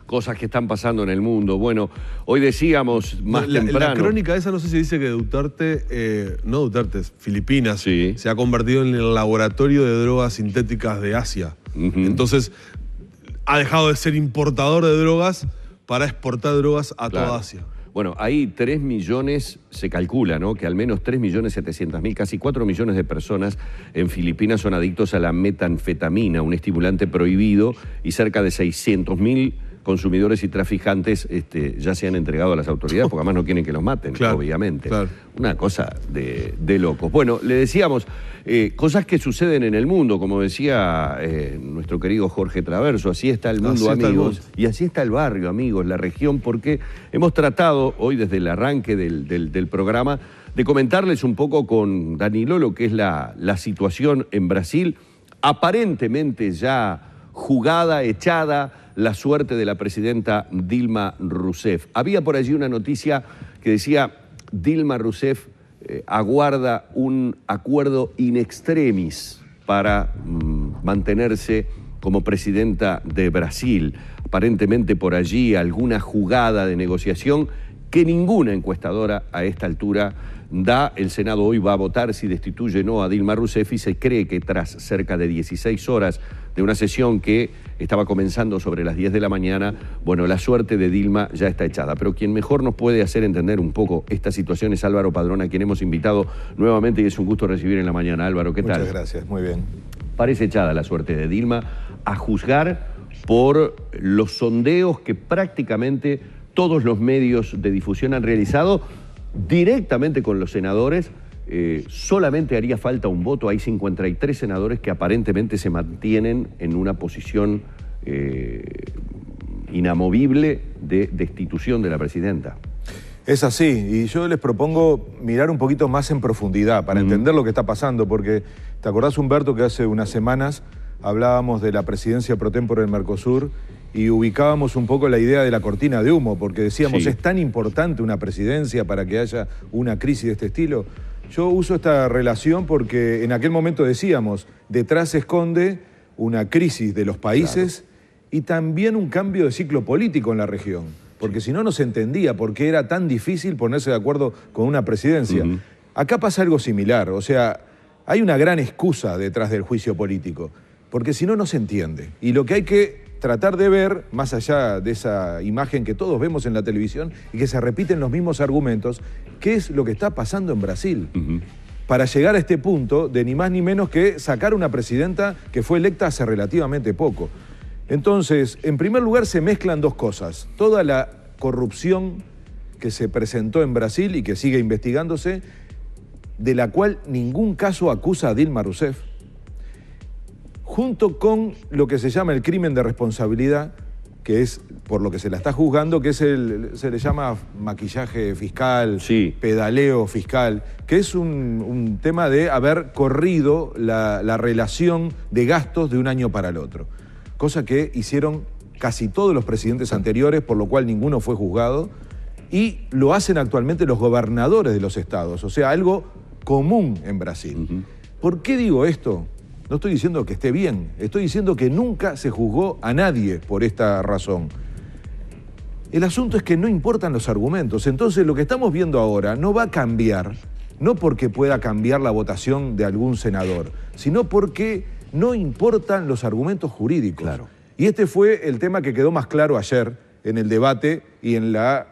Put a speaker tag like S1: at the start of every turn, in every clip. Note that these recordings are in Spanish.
S1: cosas que están pasando en el mundo. Bueno, hoy decíamos más temprano...
S2: La crónica esa, no sé si dice que Filipinas,
S1: sí,
S2: se ha convertido en el laboratorio de drogas sintéticas de Asia. Entonces, ha dejado de ser importador de drogas para exportar drogas a toda Asia.
S1: Bueno, hay 3 millones, se calcula, ¿no?, que al menos 3.700.000, casi 4 millones de personas en Filipinas son adictos a la metanfetamina, un estimulante prohibido, y cerca de 600.000 consumidores y traficantes ya se han entregado a las autoridades, porque además no quieren que los maten, obviamente. Una cosa de locos. Bueno, le decíamos, cosas que suceden en el mundo, como decía nuestro querido Jorge Traverso, así está el mundo, amigos, y así está el barrio, amigos, la región, porque hemos tratado hoy, desde el arranque del programa, de comentarles un poco con Danilo lo que es la situación en Brasil, aparentemente ya jugada, echada, la suerte de la presidenta Dilma Rousseff. Había por allí una noticia que decía: Dilma Rousseff aguarda un acuerdo in extremis para mantenerse como presidenta de Brasil. Aparentemente por allí alguna jugada de negociación que ninguna encuestadora a esta altura da. El Senado hoy va a votar si destituye o no a Dilma Rousseff, y se cree que tras cerca de 16 horas de una sesión que estaba comenzando sobre las 10 de la mañana, bueno, la suerte de Dilma ya está echada. Pero quien mejor nos puede hacer entender un poco esta situación es Álvaro Padrón, a quien hemos invitado nuevamente y es un gusto recibir en la mañana. Álvaro, ¿qué tal?
S3: Muchas gracias, muy bien.
S1: Parece echada la suerte de Dilma, a juzgar por los sondeos que prácticamente todos los medios de difusión han realizado directamente con los senadores. Solamente haría falta un voto. Hay 53 senadores que aparentemente se mantienen en una posición inamovible de destitución de la presidenta.
S3: Es así, y yo les propongo mirar un poquito más en profundidad para entender lo que está pasando, porque ¿te acordás, Humberto, que hace unas semanas hablábamos de la presidencia pro tempore del Mercosur y ubicábamos un poco la idea de la cortina de humo, porque decíamos, ¿es tan importante una presidencia para que haya una crisis de este estilo? Yo uso esta relación porque en aquel momento decíamos, detrás se esconde una crisis de los países y también un cambio de ciclo político en la región, porque si no, no se entendía por qué era tan difícil ponerse de acuerdo con una presidencia. Acá pasa algo similar, o sea, hay una gran excusa detrás del juicio político, porque si no, no se entiende. Y lo que hay que tratar de ver, más allá de esa imagen que todos vemos en la televisión y que se repiten los mismos argumentos, ¿qué es lo que está pasando en Brasil? Para llegar a este punto de ni más ni menos que sacar una presidenta que fue electa hace relativamente poco. Entonces, en primer lugar, se mezclan dos cosas. Toda la corrupción que se presentó en Brasil y que sigue investigándose, de la cual ningún caso acusa a Dilma Rousseff, junto con lo que se llama el crimen de responsabilidad, que es por lo que se la está juzgando, que se le llama maquillaje fiscal, pedaleo fiscal, que es un tema de haber corrido la relación de gastos de un año para el otro, cosa que hicieron casi todos los presidentes anteriores, por lo cual ninguno fue juzgado, y lo hacen actualmente los gobernadores de los estados, o sea, algo común en Brasil. ¿Por qué digo esto? No estoy diciendo que esté bien, estoy diciendo que nunca se juzgó a nadie por esta razón. El asunto es que no importan los argumentos, entonces lo que estamos viendo ahora no va a cambiar, no porque pueda cambiar la votación de algún senador, sino porque no importan los argumentos jurídicos. Y este fue el tema que quedó más claro ayer en el debate y en la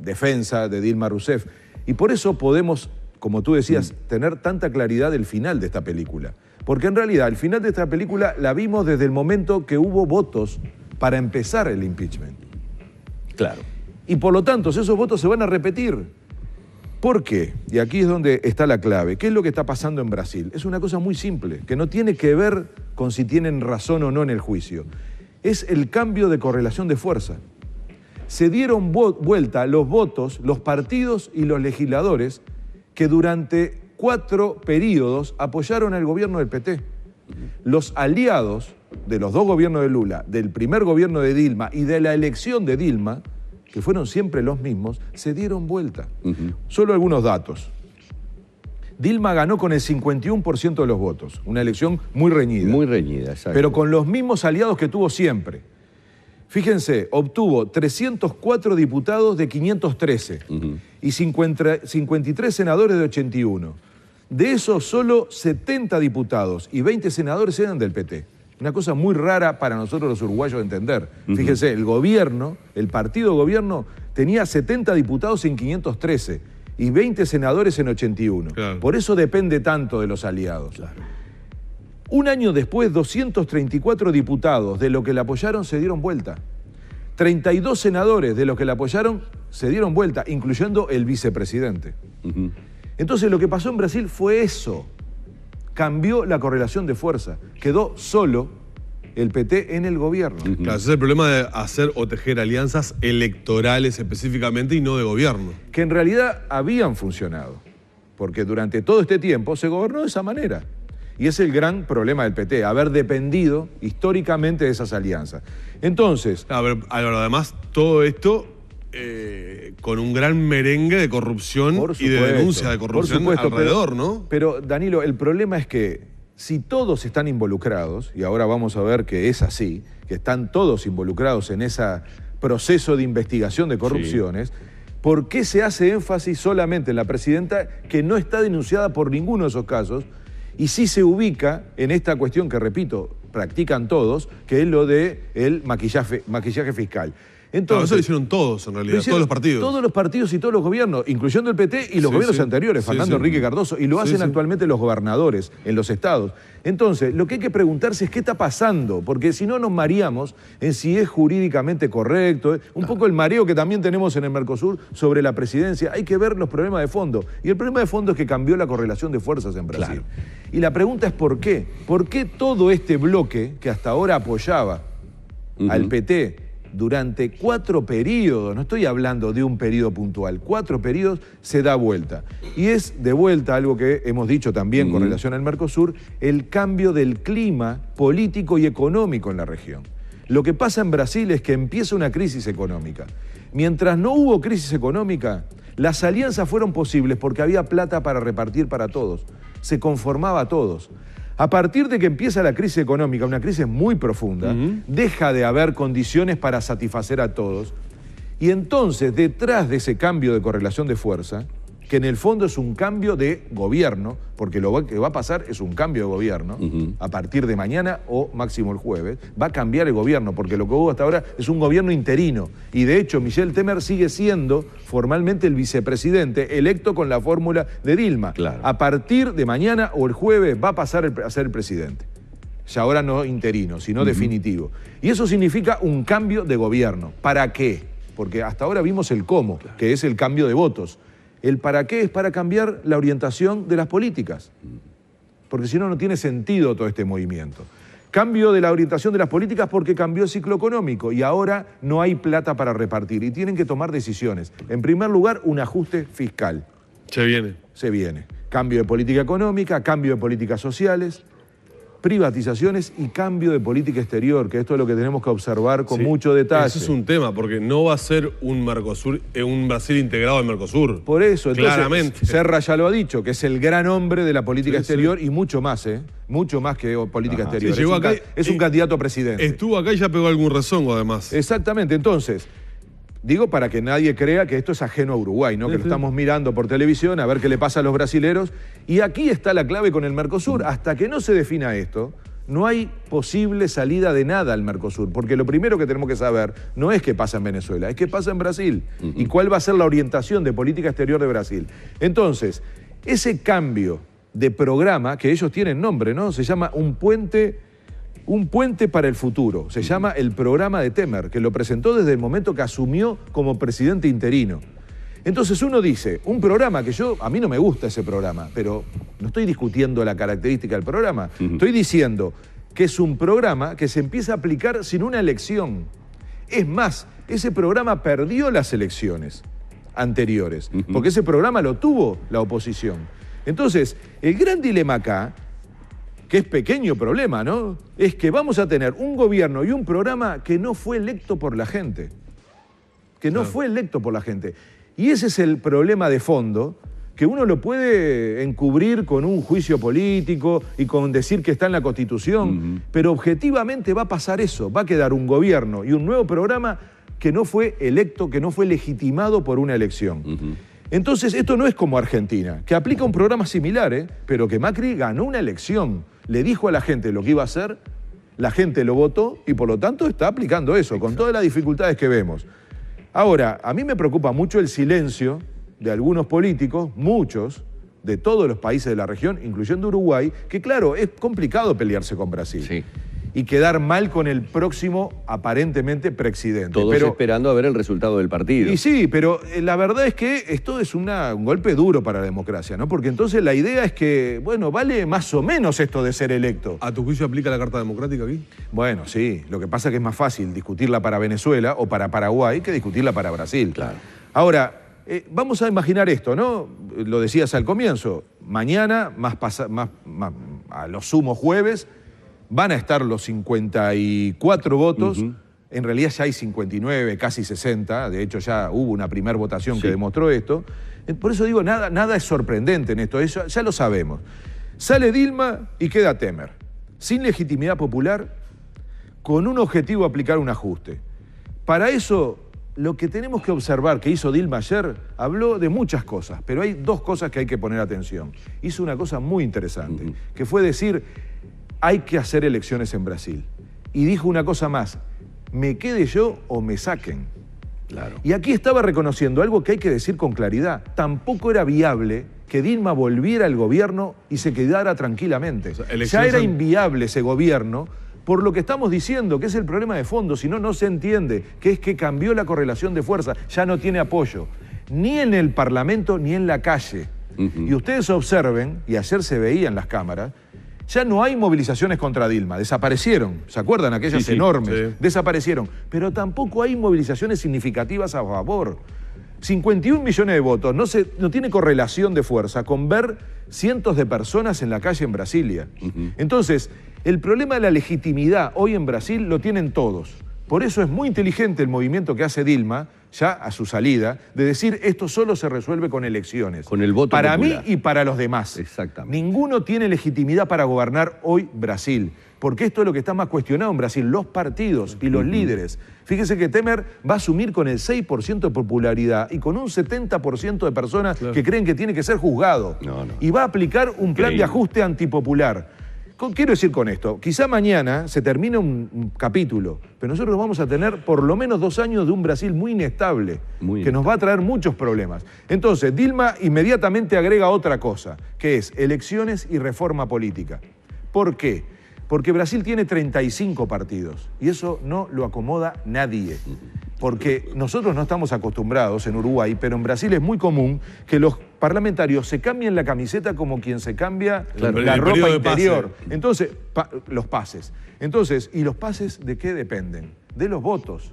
S3: defensa de Dilma Rousseff. Y por eso podemos, como tú decías, tener tanta claridad del final de esta película. Porque en realidad el final de esta película la vimos desde el momento que hubo votos para empezar el impeachment. Y por lo tanto, esos votos se van a repetir. ¿Por qué? Y aquí es donde está la clave. ¿Qué es lo que está pasando en Brasil? Es una cosa muy simple, que no tiene que ver con si tienen razón o no en el juicio. Es el cambio de correlación de fuerza. Se dieron vuelta los votos, los partidos y los legisladores que durante 4 periodos apoyaron al gobierno del PT. Los aliados de los dos gobiernos de Lula, del primer gobierno de Dilma y de la elección de Dilma, que fueron siempre los mismos, se dieron vuelta. Solo algunos datos. Dilma ganó con el 51% de los votos, una elección muy reñida.
S1: Muy reñida, exacto.
S3: Pero con los mismos aliados que tuvo siempre. Fíjense, obtuvo 304 diputados de 513 y 53 senadores de 81. De esos, solo 70 diputados y 20 senadores eran del PT. Una cosa muy rara para nosotros los uruguayos de entender. Fíjense, el gobierno, el partido gobierno, tenía 70 diputados en 513 y 20 senadores en 81. Claro. Por eso depende tanto de los aliados. Claro. Un año después, 234 diputados de los que le apoyaron se dieron vuelta. 32 senadores de los que le apoyaron se dieron vuelta, incluyendo el vicepresidente. Entonces lo que pasó en Brasil fue eso. Cambió la correlación de fuerza. Quedó solo el PT en el gobierno.
S2: Claro, ese es el problema de hacer o tejer alianzas electorales específicamente y no de gobierno.
S3: Que en realidad habían funcionado, porque durante todo este tiempo se gobernó de esa manera. Y es el gran problema del PT, haber dependido históricamente de esas alianzas. Entonces...
S2: Pero además, todo esto con un gran merengue de corrupción y de denuncia de corrupción alrededor, ¿no?
S3: Pero, Danilo, el problema es que si todos están involucrados, y ahora vamos a ver que es así, que están todos involucrados en ese proceso de investigación de corrupciones, ¿por qué se hace énfasis solamente en la presidenta que no está denunciada por ninguno de esos casos? Y sí se ubica en esta cuestión que, repito, practican todos, que es lo del maquillaje fiscal. Entonces,
S2: eso lo hicieron todos, en realidad, todos los partidos.
S3: Todos los partidos y todos los gobiernos, incluyendo el PT y los gobiernos anteriores, Fernando Enrique Cardoso, y lo hacen actualmente los gobernadores en los estados. Entonces, lo que hay que preguntarse es qué está pasando, porque si no nos mareamos en si es jurídicamente correcto, un poco el mareo que también tenemos en el Mercosur sobre la presidencia. Hay que ver los problemas de fondo. Y el problema de fondo es que cambió la correlación de fuerzas en Brasil. Y la pregunta es ¿por qué? ¿Por qué todo este bloque que hasta ahora apoyaba al PT durante 4 periodos, no estoy hablando de un periodo puntual, 4 periodos, se da vuelta? Y es de vuelta algo que hemos dicho también con relación al Mercosur, el cambio del clima político y económico en la región. Lo que pasa en Brasil es que empieza una crisis económica. Mientras no hubo crisis económica, las alianzas fueron posibles porque había plata para repartir para todos. Se conformaba a todos. A partir de que empieza la crisis económica, una crisis muy profunda, deja de haber condiciones para satisfacer a todos. Y entonces, detrás de ese cambio de correlación de fuerza, que en el fondo es un cambio de gobierno, porque lo que va a pasar es un cambio de gobierno, a partir de mañana o máximo el jueves, va a cambiar el gobierno, porque lo que hubo hasta ahora es un gobierno interino. Y de hecho, Michel Temer sigue siendo formalmente el vicepresidente, electo con la fórmula de Dilma. Claro. A partir de mañana o el jueves va a pasar a ser el presidente. Ya ahora no interino, sino definitivo. Y eso significa un cambio de gobierno. ¿Para qué? Porque hasta ahora vimos el cómo, que es el cambio de votos. El para qué es para cambiar la orientación de las políticas, porque si no, no tiene sentido todo este movimiento. Cambio de la orientación de las políticas porque cambió el ciclo económico y ahora no hay plata para repartir y tienen que tomar decisiones. En primer lugar, un ajuste fiscal. Se viene. Cambio de política económica, cambio de políticas sociales, privatizaciones y cambio de política exterior, que esto es lo que tenemos que observar con mucho detalle.
S2: Ese es un tema, porque no va a ser un Mercosur, un Brasil integrado al Mercosur.
S3: Por eso, entonces,
S2: claramente.
S3: Serra ya lo ha dicho, que es el gran hombre de la política exterior y mucho más, mucho más que política exterior.
S2: Sí, llegó acá
S3: es un candidato a presidente.
S2: Estuvo acá y ya pegó algún rezongo, además.
S3: Exactamente, entonces, digo para que nadie crea que esto es ajeno a Uruguay, ¿no? Que lo estamos mirando por televisión a ver qué le pasa a los brasileros. Y aquí está la clave con el Mercosur. Hasta que no se defina esto, no hay posible salida de nada al Mercosur. Porque lo primero que tenemos que saber no es qué pasa en Venezuela, es qué pasa en Brasil. Y cuál va a ser la orientación de política exterior de Brasil. Entonces, ese cambio de programa, que ellos tienen nombre, ¿no? Se llama un puente para el futuro. Se llama el programa de Temer, que lo presentó desde el momento que asumió como presidente interino. Entonces uno dice, un programa que a mí no me gusta ese programa, pero no estoy discutiendo la característica del programa. Estoy diciendo que es un programa que se empieza a aplicar sin una elección. Es más, ese programa perdió las elecciones anteriores, porque ese programa lo tuvo la oposición. Entonces, el gran dilema acá, que es pequeño problema, ¿no? Es que vamos a tener un gobierno y un programa que no fue electo por la gente. Que no fue electo por la gente. Y ese es el problema de fondo que uno lo puede encubrir con un juicio político y con decir que está en la Constitución, pero objetivamente va a pasar eso, va a quedar un gobierno y un nuevo programa que no fue electo, que no fue legitimado por una elección. Entonces, esto no es como Argentina, que aplica un programa similar, pero que Macri ganó una elección, le dijo a la gente lo que iba a hacer, la gente lo votó y por lo tanto está aplicando eso, con todas las dificultades que vemos. Ahora, a mí me preocupa mucho el silencio de algunos políticos, muchos, de todos los países de la región, incluyendo Uruguay, que claro, es complicado pelearse con Brasil.
S1: Sí.
S3: Y quedar mal con el próximo, aparentemente, presidente.
S1: Todos esperando a ver el resultado del partido.
S3: Y sí, pero la verdad es que esto es un golpe duro para la democracia, ¿no? Porque entonces la idea es que, bueno, vale más o menos esto de ser electo.
S2: ¿A tu juicio aplica la Carta Democrática aquí?
S3: Bueno, sí. Lo que pasa es que es más fácil discutirla para Venezuela o para Paraguay que discutirla para Brasil.
S1: Claro.
S3: Ahora, vamos a imaginar esto, ¿no? Lo decías al comienzo. Mañana, a lo sumo jueves, van a estar los 54 votos. En realidad ya hay 59, casi 60. De hecho, ya hubo una primera votación que demostró esto. Por eso digo, nada es sorprendente en esto. Eso ya lo sabemos. Sale Dilma y queda Temer. Sin legitimidad popular, con un objetivo aplicar un ajuste. Para eso, lo que tenemos que observar que hizo Dilma ayer, habló de muchas cosas, pero hay dos cosas que hay que poner atención. Hizo una cosa muy interesante, que fue decir, hay que hacer elecciones en Brasil. Y dijo una cosa más, me quede yo o me saquen.
S1: Claro.
S3: Y aquí estaba reconociendo algo que hay que decir con claridad. Tampoco era viable que Dilma volviera al gobierno y se quedara tranquilamente. O sea, ya era inviable ese gobierno por lo que estamos diciendo, que es el problema de fondo, si no, no se entiende, que es que cambió la correlación de fuerza, ya no tiene apoyo, ni en el Parlamento ni en la calle. Y ustedes observen, y ayer se veía en las cámaras, ya no hay movilizaciones contra Dilma, desaparecieron, ¿se acuerdan? Aquellas enormes, desaparecieron, pero tampoco hay movilizaciones significativas a favor. 51 millones de votos no tiene correlación de fuerza con ver cientos de personas en la calle en Brasilia. Entonces, el problema de la legitimidad hoy en Brasil lo tienen todos. Por eso es muy inteligente el movimiento que hace Dilma, ya a su salida, de decir esto solo se resuelve con elecciones.
S1: Con el voto
S3: para
S1: popular.
S3: mí y para los demás.
S1: Exactamente.
S3: Ninguno tiene legitimidad para gobernar hoy Brasil. Porque esto es lo que está más cuestionado en Brasil, los partidos y los líderes. Fíjese que Temer va a asumir con el 6% de popularidad y con un 70% de personas que creen que tiene que ser juzgado. Y va a aplicar un plan de ajuste antipopular. Quiero decir con esto, quizá mañana se termine un capítulo, pero nosotros vamos a tener por lo menos 2 años de un Brasil muy inestable, que nos va a traer muchos problemas. Entonces, Dilma inmediatamente agrega otra cosa, que es elecciones y reforma política. ¿Por qué? Porque Brasil tiene 35 partidos y eso no lo acomoda nadie. Porque nosotros no estamos acostumbrados en Uruguay, pero en Brasil es muy común que los parlamentarios se cambien la camiseta como quien se cambia la ropa interior. Entonces, los pases. Entonces, ¿y los pases de qué dependen? De los votos.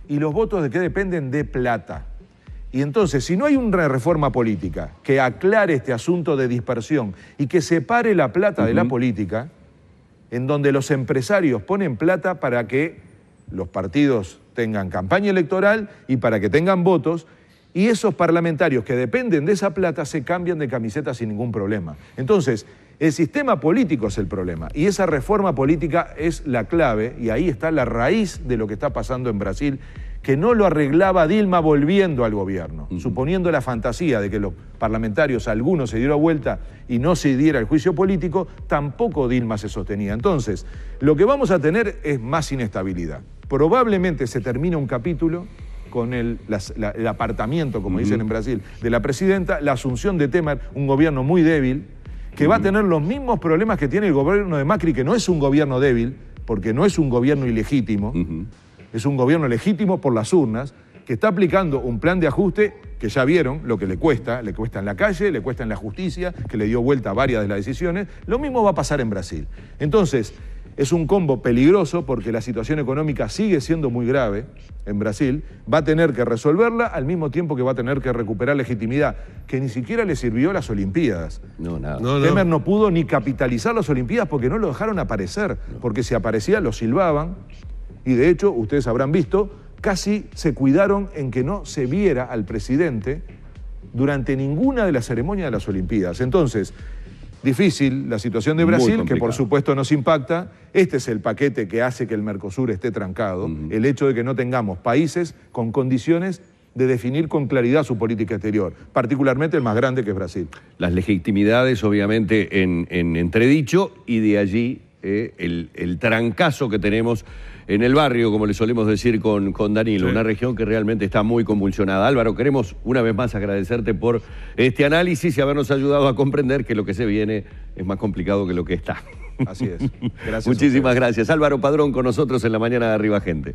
S3: ¿Y los votos de qué dependen? De plata. Y entonces, si no hay una reforma política que aclare este asunto de dispersión y que separe la plata de la política, en donde los empresarios ponen plata para que los partidos tengan campaña electoral y para que tengan votos, y esos parlamentarios que dependen de esa plata se cambian de camiseta sin ningún problema. Entonces, el sistema político es el problema, y esa reforma política es la clave, y ahí está la raíz de lo que está pasando en Brasil, que no lo arreglaba Dilma volviendo al gobierno, suponiendo la fantasía de que los parlamentarios, algunos se dieron vuelta y no se diera el juicio político, tampoco Dilma se sostenía. Entonces, lo que vamos a tener es más inestabilidad. Probablemente se termina un capítulo con el apartamiento, como dicen en Brasil, de la presidenta, la asunción de Temer, un gobierno muy débil, que va a tener los mismos problemas que tiene el gobierno de Macri, que no es un gobierno débil, porque no es un gobierno ilegítimo, es un gobierno legítimo por las urnas, que está aplicando un plan de ajuste que ya vieron lo que le cuesta en la calle, le cuesta en la justicia, que le dio vuelta a varias de las decisiones. Lo mismo va a pasar en Brasil. Entonces, es un combo peligroso porque la situación económica sigue siendo muy grave en Brasil, va a tener que resolverla al mismo tiempo que va a tener que recuperar legitimidad, que ni siquiera le sirvió las Olimpiadas. Temer no pudo ni capitalizar las Olimpiadas porque no lo dejaron aparecer, porque si aparecía lo silbaban, y de hecho, ustedes habrán visto, casi se cuidaron en que no se viera al presidente durante ninguna de las ceremonias de las Olimpiadas. Entonces, difícil la situación de Brasil, que por supuesto nos impacta. Este es el paquete que hace que el Mercosur esté trancado, el hecho de que no tengamos países con condiciones de definir con claridad su política exterior, particularmente el más grande, que es Brasil. Las
S1: legitimidades obviamente en entredicho, y de allí el trancazo que tenemos en el barrio, como le solemos decir con Danilo, una región que realmente está muy convulsionada. Álvaro, queremos una vez más agradecerte por este análisis y habernos ayudado a comprender que lo que se viene es más complicado que lo que está.
S3: Así es. Gracias.
S1: Muchísimas gracias. Álvaro Padrón con nosotros en la mañana de Arriba Gente.